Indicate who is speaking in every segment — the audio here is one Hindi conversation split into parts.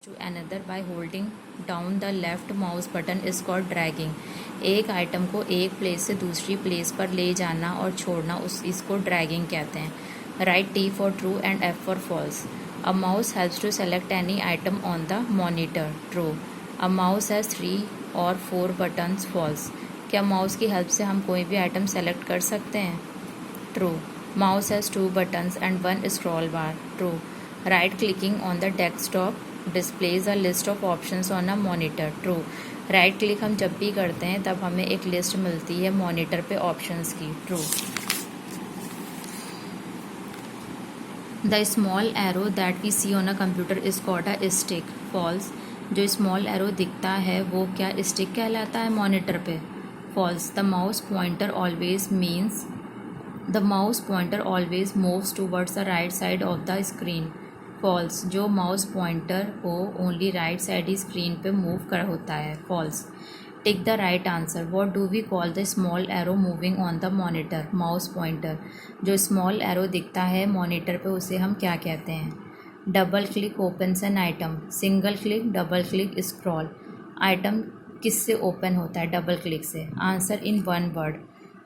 Speaker 1: to another by holding down the left mouse button is called dragging. एक आइटम को एक प्लेस से दूसरी प्लेस पर ले जाना और छोड़ना इसको ड्रैगिंग कहते हैं. Right T for true and F for false. A mouse helps to select any item on the monitor. True. A mouse has 3 or 4 buttons. False. क्या माउस की हेल्प से हम कोई भी आइटम सेलेक्ट कर सकते हैं? True. Mouse has 2 buttons and 1 scroll bar. True. Right clicking on the desktop displays a list of options on a monitor. True. Right click हम जब भी करते हैं तब हमें एक लिस्ट मिलती है मॉनिटर पे ऑप्शंस की. True. The small arrow that we see on a computer is called a stick. False. जो स्मॉल एरो दिखता है वो क्या स्टिक कहलाता है मॉनिटर पे? False. The mouse pointer always moves towards the right side of the screen. False. जो माउस पॉइंटर हो ओनली राइट साइड ही स्क्रीन पे मूव कर होता है. False. Tick the right answer. What do we call the small arrow moving on the monitor? Mouse pointer. जो स्मॉल एरो दिखता है मॉनिटर पे उसे हम क्या कहते हैं? Double click opens an item. Single click, double click, scroll. Item किससे ओपन होता है? डबल क्लिक से. Answer in one word.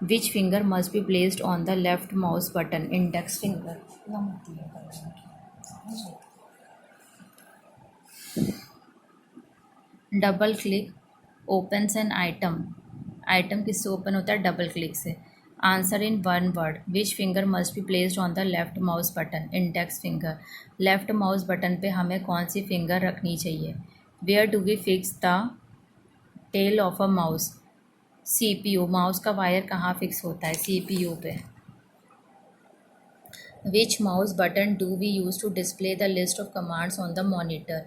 Speaker 1: Which finger must be placed on the left mouse button? Index finger. Double click opens an item. Item किससे ओपन होता है? डबल क्लिक से. Answer in one word. Which finger must be placed on the left mouse button? Index finger. Left mouse button पे हमें कौन सी फिंगर रखनी चाहिए? Where do we fix the tail of a mouse? CPU. Mouse का वायर कहाँ फिक्स होता है? CPU पे. Which mouse button do we use to display the list of commands on the monitor?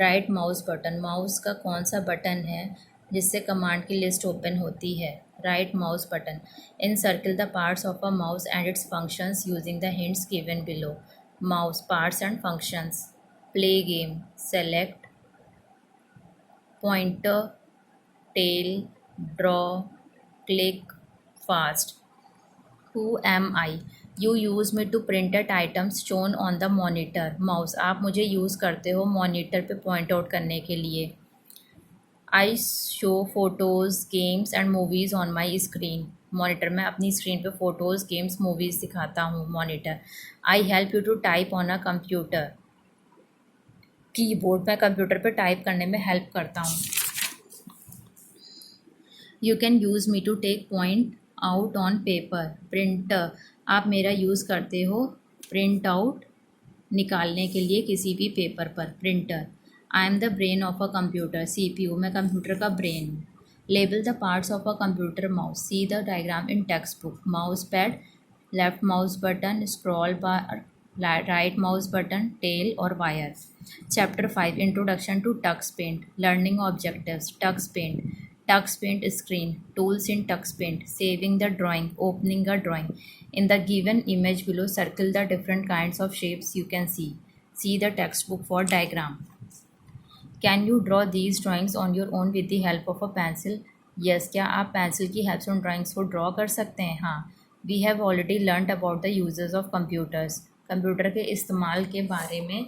Speaker 1: Right mouse button. Mouse का कौन सा बटन है जिससे कमांड की लिस्ट ओपन होती है? Right mouse button. Encircle the parts of a mouse and its functions using the hints given below. Mouse parts and functions. Play game. Select. Pointer. Tail. Draw. Click. Fast. Who am I? You use me to print at items shown on the monitor. Mouse. आप मुझे यूज़ करते हो मॉनिटर पे पॉइंट आउट करने के लिए. I show photos games and movies on my screen. Monitor में अपनी स्क्रीन पे फ़ोटोज़ गेम्स मूवीज़ दिखाता हूँ. Monitor. I help you to type on a computer. Keyboard. मैं कंप्यूटर पे टाइप करने में हेल्प करता हूँ. You can use me to take print out on paper. Printer. आप मेरा यूज़ करते हो प्रिंट आउट निकालने के लिए किसी भी पेपर पर. Printer. I am the brain of a computer. CPU. मैं कंप्यूटर का ब्रेन हूँ. Label the parts of a computer mouse. See the diagram in textbook. Mouse pad, left mouse button, scroll bar, right mouse button, tail और wire. Chapter 5. Introduction to Tux Paint. Learning objectives. Tux Paint. Tux Paint screen. Tools in Tux Paint. Saving the drawing. Opening a drawing. In the given image below, circle the different kinds of shapes you can see. See the textbook for diagram. Can you draw these drawings on your own with the help of a pencil? Yes. क्या आप पेंसिल की हेल्प से उन ड्राइंग्स को ड्रॉ कर सकते हैं? हाँ. We have already learnt about the uses of computers. Computer के इस्तेमाल के बारे में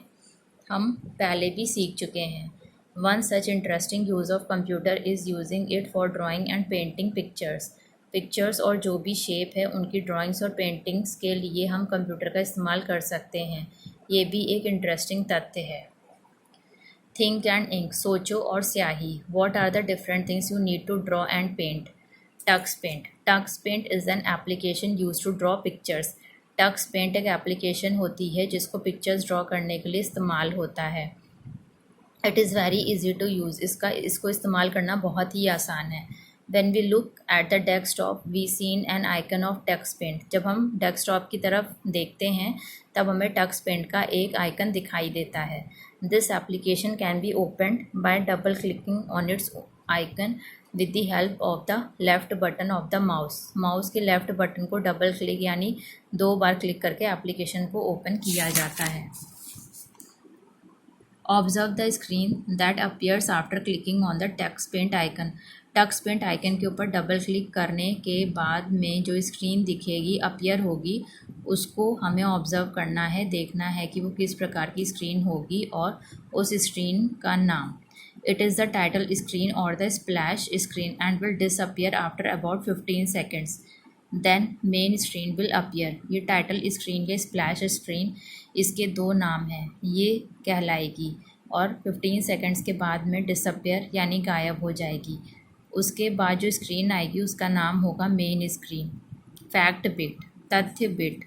Speaker 1: हम पहले भी सीख चुके हैं. One such interesting use of computer is using it for drawing and painting pictures. Pictures और जो भी शेप है उनकी ड्राइंग्स और पेंटिंग्स के लिए हम कंप्यूटर का इस्तेमाल कर सकते हैं. ये भी एक इंटरेस्टिंग तथ्य है. Think and ink. सोचो और स्याही. What are the different things you need to draw and paint? Tux Paint. Tux Paint is an application used to draw pictures. Tux Paint एक एप्लीकेशन होती है जिसको पिक्चर्स ड्रॉ करने के लिए इस्तेमाल होता है. It is very easy to use. इसको इस्तेमाल करना बहुत ही आसान है. When we look at the desktop, we seen an icon of Tux Paint. जब हम डेस्कटॉप की तरफ देखते हैं तब हमें Tux Paint का एक आइकन दिखाई देता है. This application can be opened by double clicking on its icon with the help of the left button of the mouse. Mouse के लेफ़्ट बटन को डबल क्लिक यानी 2 बार क्लिक करके एप्लीकेशन को ओपन किया जाता है. Observe the screen that appears after clicking on the Tux Paint icon. Tux Paint icon के ऊपर डबल क्लिक करने के बाद में जो स्क्रीन दिखेगी अपीयर होगी, उसको हमें ऑब्ज़र्व करना है, देखना है कि वो किस प्रकार की स्क्रीन होगी और उस स्क्रीन का नाम। It is the title screen और the splash screen and will disappear after about 15 seconds. Then main screen will appear. ये टाइटल स्क्रीन या स्प्लैश स्क्रीन, इसके दो नाम हैं, ये कहलाएगी और 15 सेकेंड्स के बाद में डिसअपियर यानी गायब हो जाएगी। उसके बाद जो स्क्रीन आएगी उसका नाम होगा मेन स्क्रीन। फैक्ट बिट, तथ्य bit.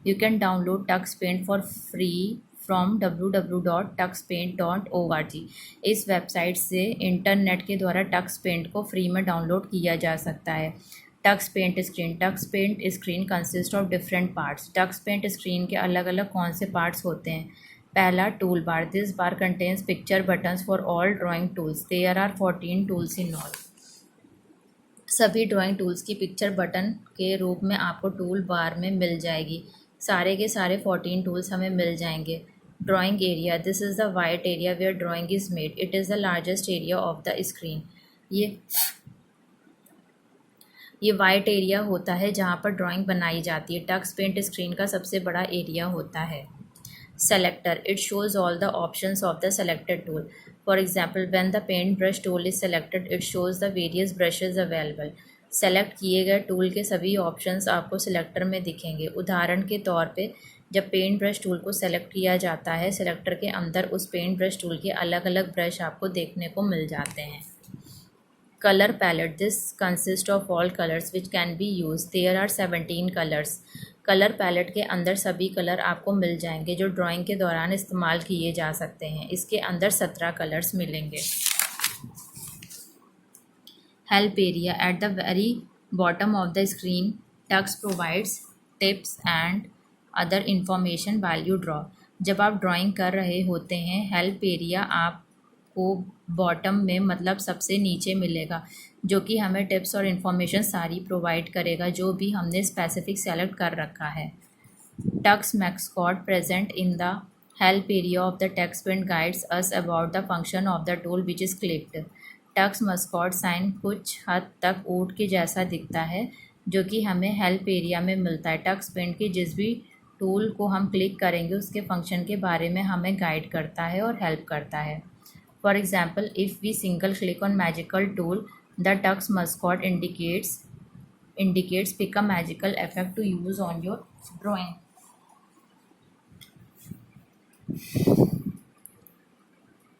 Speaker 1: You can download Tux Paint for free from www.tuxpaint.org। इस वेबसाइट से इंटरनेट के द्वारा टक्स पेंट को फ्री में डाउनलोड किया जा सकता है। Tux Paint screen consist of different parts. Tux Paint screen के अलग अलग कौन से पार्ट्स होते हैं? पहला, tool bar. This bar contains picture buttons for all drawing tools. There are 14 tools in all. सभी ड्राइंग टूल्स की पिक्चर बटन के रूप में आपको टूल बार में मिल जाएगी। सारे के सारे 14 टूल्स हमें मिल जाएंगे। Drawing area. This is the white area where drawing is made. It is the largest area of the screen. ये वाइट एरिया होता है जहाँ पर ड्राइंग बनाई जाती है। टक्स पेंट स्क्रीन का सबसे बड़ा एरिया होता है। Selector. It shows all the options of the selected tool. For example, when the paintbrush tool is selected, it shows the various brushes available. Select किए गए टूल के सभी ऑप्शंस आपको सिलेक्टर में दिखेंगे। उदाहरण के तौर पे जब पेंट ब्रश टूल को सेलेक्ट किया जाता है, सिलेक्टर के अंदर उस पेंट ब्रश टूल के अलग अलग ब्रश आपको देखने को मिल जाते हैं। Colour palette. This consist of all colours which can be use. There are 17 colours. Colour palette के अंदर सभी कलर आपको मिल जाएंगे जो ड्राइंग के दौरान इस्तेमाल किए जा सकते हैं। इसके अंदर 17 कलर्स मिलेंगे। Help area. At the very bottom of the screen, Tux provides tips and other information while you draw. जब आप ड्राइंग कर रहे होते हैं, हेल्प एरिया आपको बॉटम में मतलब सबसे नीचे मिलेगा, जो कि हमें टिप्स और इन्फॉर्मेशन सारी प्रोवाइड करेगा जो भी हमने स्पेसिफिक सेलेक्ट कर रखा है। Tux mascot present in the help area of the Tux Paint guides us about the function of the tool which is clicked. Tux mascot sign कुछ हद तक ऊँट के जैसा दिखता है जो कि हमें हेल्प एरिया में मिलता है। टक्स पेंट के जिस भी टूल को हम क्लिक करेंगे उसके फंक्शन के बारे में हमें गाइड करता है और हेल्प करता है। For example, if we single click on magical tool, the tux mascot indicates pick a magical effect to use on your drawing.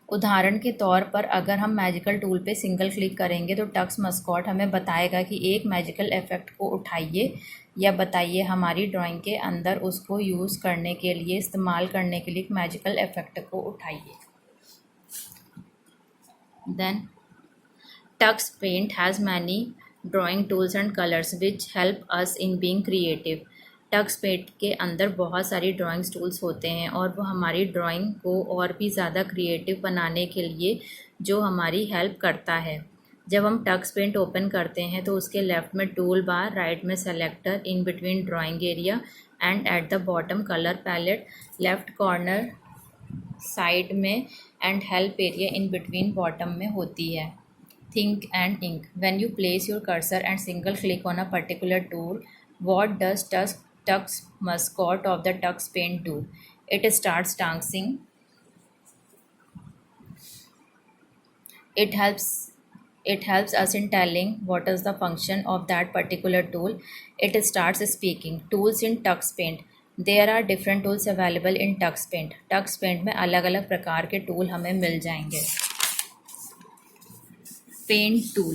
Speaker 1: उदाहरण के तौर पर अगर हम मैजिकल टूल पे सिंगल क्लिक करेंगे तो टक्स मस्कॉट हमें बताएगा कि एक मैजिकल इफ़ेक्ट को उठाइए या बताइए हमारी ड्राइंग के अंदर उसको यूज़ करने के लिए, इस्तेमाल करने के लिए एक मैजिकल इफ़ेक्ट को उठाइए। Then Tux Paint has many drawing tools and colors which help us in being creative. Tux Paint के अंदर बहुत सारी ड्राइंग्स टूल्स होते हैं और वो हमारी ड्राइंग को और भी ज़्यादा क्रिएटिव बनाने के लिए जो हमारी हेल्प करता है। जब हम टक्स पेंट ओपन करते हैं तो उसके लेफ़्ट में टूल बार, राइट में selector, in between drawing area and at the bottom colour palette, left corner side में and help area in between bottom में होती है। Think and ink. When you place your cursor and single click on a particular tool, what does Tux mascot of the Tux Paint do? It starts dancing. It helps us in telling what is the function of that particular tool. It starts speaking. Tools in Tux Paint. There are different tools available in Tux Paint. Tux Paint में अलग अलग प्रकार के टूल हमें मिल जाएंगे। Paint tool.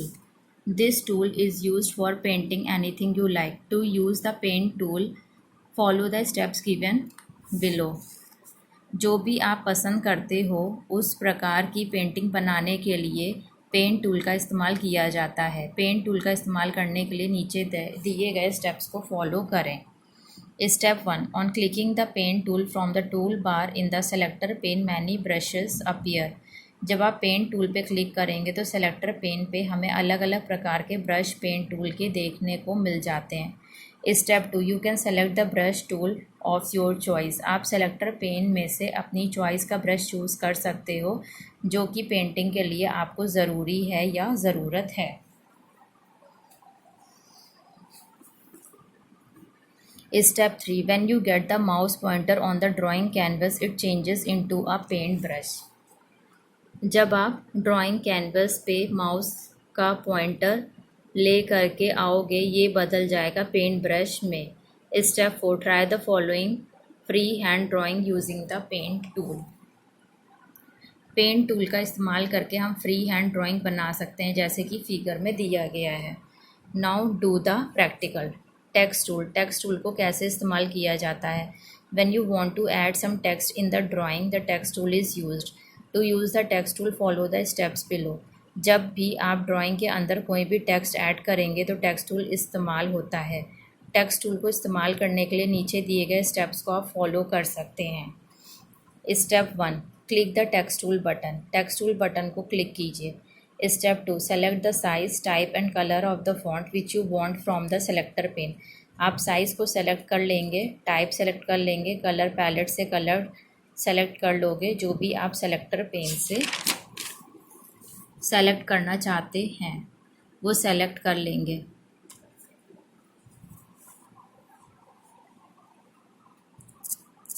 Speaker 1: This tool is used for painting anything you like. To use the paint tool, follow the steps given below. जो भी आप पसंद करते हो उस प्रकार की पेंटिंग बनाने के लिए पेंट टूल का इस्तेमाल किया जाता है। पेंट टूल का इस्तेमाल करने के लिए नीचे दिए गए स्टेप्स को फॉलो करें। Step 1. On clicking the paint tool from the tool bar in the selector pane, many brushes appear. जब आप पेंट टूल पे क्लिक करेंगे तो सेलेक्टर पेन पे हमें अलग अलग प्रकार के ब्रश पेंट टूल के देखने को मिल जाते हैं। Step 2. You can select the brush tool of your choice. आप सेलेक्टर पेन में से अपनी चॉइस का ब्रश चूज़ कर सकते हो जो कि पेंटिंग के लिए आपको ज़रूरी है या ज़रूरत है। Step 3, when you get the mouse pointer on the drawing canvas it changes into a paint brush. जब आप ड्राइंग कैनवस पे माउस का पॉइंटर ले करके आओगे ये बदल जाएगा पेंट ब्रश में। Step 4, try the following free hand drawing using the paint tool. Paint tool का इस्तेमाल करके हम फ्री हैंड ड्राइंग बना सकते हैं जैसे कि फिगर में दिया गया है। Now do the practical. Text tool को कैसे इस्तेमाल किया जाता है। When you want to add some text in the drawing the text tool is used. To use the text tool follow the steps below. जब भी आप ड्राइंग के अंदर कोई भी टेक्स्ट ऐड करेंगे तो टेक्स्ट टूल इस्तेमाल होता है। टेक्स्ट टूल को इस्तेमाल करने के लिए नीचे दिए गए स्टेप्स को आप फॉलो कर सकते हैं। Step 1, click the text tool button. Text tool button को क्लिक कीजिए। Step 2, select the size type and colour of the font which you want from the selector pane. आप साइज़ को सेलेक्ट कर लेंगे, टाइप सेलेक्ट कर लेंगे, कलर पैलेट से कलर सेलेक्ट कर लोगे, जो भी आप सेलेक्टर पेन से सेलेक्ट करना चाहते हैं वो सेलेक्ट कर लेंगे।